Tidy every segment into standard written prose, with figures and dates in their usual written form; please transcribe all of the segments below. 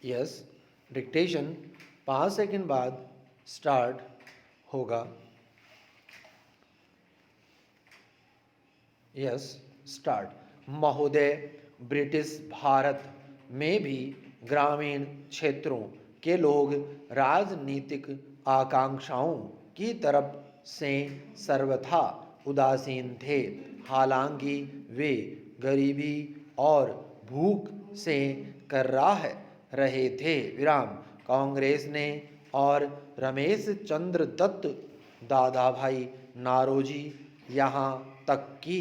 Yes, dictation 5 second बाद start होगा। Yes, start. महोदय, ब्रिटिश भारत में भी ग्रामीण क्षेत्रों के लोग राजनीतिक आकांक्षाओं की तरफ से सर्वथा उदासीन थे। हालांकि वे गरीबी और भूख से कर्राह रहे थे। विराम। कांग्रेस ने और रमेश चंद्र दत्त, दादा भाई नारोजी, यहाँ तक कि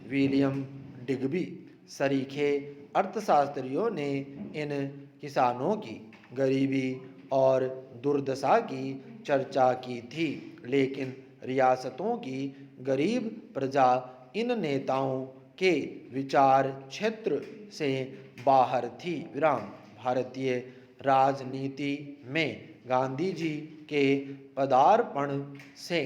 विलियम डिग्बी सरीखे अर्थशास्त्रियों ने इन किसानों की गरीबी और दुर्दशा की चर्चा की थी, लेकिन रियासतों की गरीब प्रजा इन नेताओं के विचार क्षेत्र से बाहर थी। विराम। भारतीय राजनीति में गांधी जी के पदार्पण से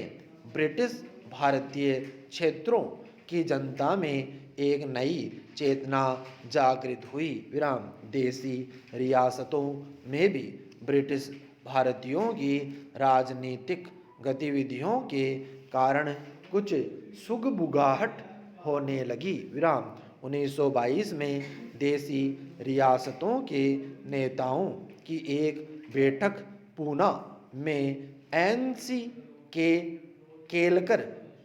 ब्रिटिश भारतीय क्षेत्रों की जनता में एक नई चेतना जागृत हुई। विराम। देसी रियासतों में भी ब्रिटिश भारतीयों की राजनीतिक गतिविधियों के कारण कुछ सुगबुगाहट होने लगी। विराम। 1922 में देसी रियासतों के नेताओं की एक बैठक पूना में एन.सी. के केलकर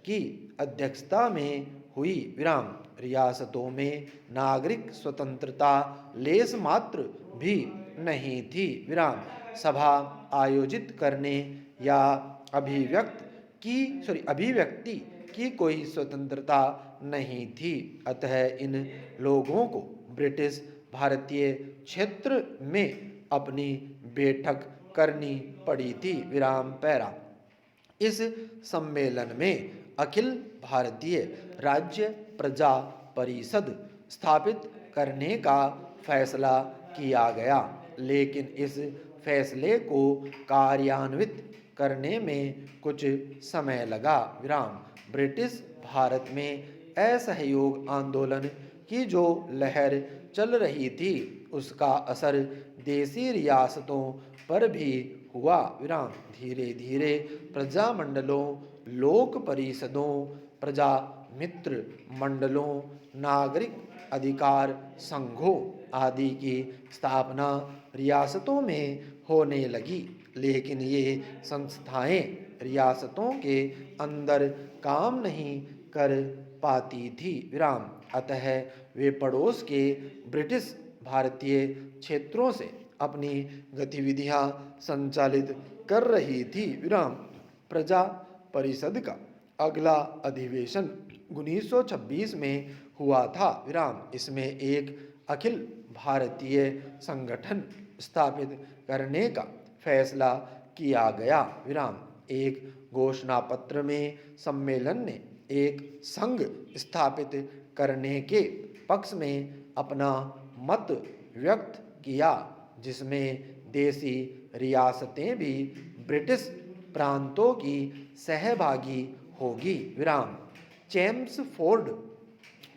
की अध्यक्षता में हुई। विराम। रियासतों में नागरिक स्वतंत्रता लेस मात्र भी नहीं थी। विराम। सभा आयोजित करने या अभिव्यक्ति की कोई स्वतंत्रता नहीं थी। अतः इन लोगों को ब्रिटिश भारतीय क्षेत्र में अपनी बैठक करनी पड़ी थी। विराम पैरा। इस सम्मेलन में अखिल भारतीय राज्य प्रजा परिषद स्थापित करने का फैसला किया गया, लेकिन इस फैसले को कार्यान्वित करने में कुछ समय लगा। विराम। ब्रिटिश भारत में असहयोग आंदोलन की जो लहर चल रही थी, उसका असर देसी रियासतों पर भी हुआ। विराम। धीरे धीरे प्रजामंडलों, लोक परिषदों, प्रजा मित्र मंडलों, नागरिक अधिकार संघों आदि की स्थापना रियासतों में होने लगी, लेकिन ये संस्थाएं रियासतों के अंदर काम नहीं कर पाती थी। विराम। अतः वे पड़ोस के ब्रिटिश भारतीय क्षेत्रों से अपनी गतिविधियां संचालित कर रही थी। विराम। प्रजा परिषद का अगला अधिवेशन 1926 में हुआ था। विराम। इसमें एक अखिल भारतीय संगठन स्थापित करने का फैसला किया गया। विराम। एक घोषणा पत्र में सम्मेलन ने एक संघ स्थापित करने के पक्ष में अपना मत व्यक्त किया, जिसमें देसी रियासतें भी ब्रिटिश प्रांतों की सहभागी होगी। विराम। चेम्सफोर्ड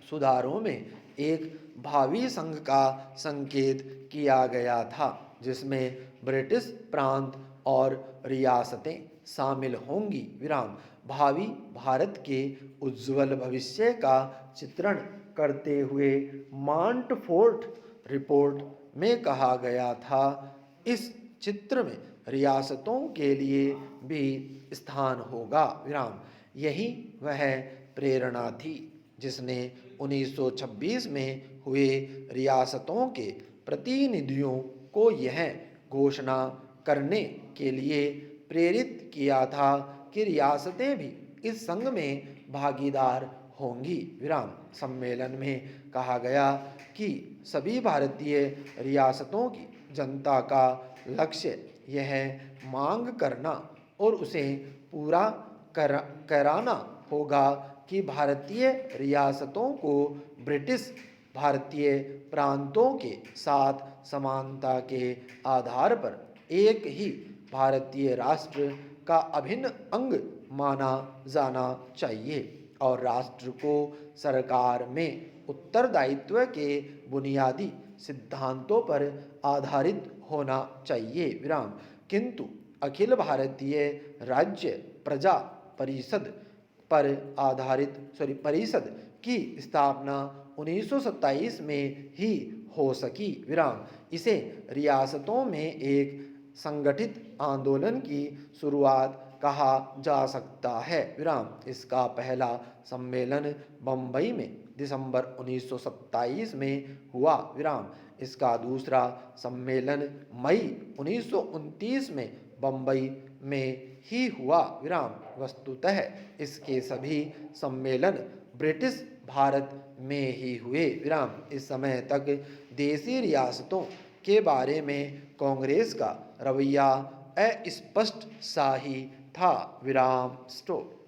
सुधारों में एक भावी संघ का संकेत किया गया था, जिसमें ब्रिटिश प्रांत और रियासतें शामिल होंगी। विराम। भावी भारत के उज्ज्वल भविष्य का चित्रण करते हुए मॉन्टफोर्ट रिपोर्ट में कहा गया था, इस चित्र में रियासतों के लिए भी स्थान होगा। विराम। यही वह प्रेरणा थी जिसने 1926 में हुए रियासतों के प्रतिनिधियों को यह घोषणा करने के लिए प्रेरित किया था कि रियासतें भी इस संघ में भागीदार होंगी। विराम। सम्मेलन में कहा गया कि सभी भारतीय रियासतों की जनता का लक्ष्य यह मांग करना और उसे पूरा कराना होगा कि भारतीय रियासतों को ब्रिटिश भारतीय प्रांतों के साथ समानता के आधार पर एक ही भारतीय राष्ट्र का अभिन्न अंग माना जाना चाहिए और राष्ट्र को सरकार में उत्तरदायित्व के बुनियादी सिद्धांतों पर आधारित होना चाहिए विराम। किंतु अखिल भारतीय राज्य प्रजा परिषद पर आधारित परिषद की स्थापना 1927 में ही हो सकी विराम। इसे रियासतों में एक संगठित आंदोलन की शुरुआत कहा जा सकता है विराम। इसका पहला सम्मेलन बम्बई में दिसंबर 1927 में हुआ विराम। इसका दूसरा सम्मेलन मई 1929 में बम्बई में ही हुआ विराम। वस्तुतः इसके सभी सम्मेलन ब्रिटिश भारत में ही हुए विराम। इस समय तक देशी रियासतों के बारे में कांग्रेस का रवैया अस्पष्ट सा ही था विराम। स्टॉप।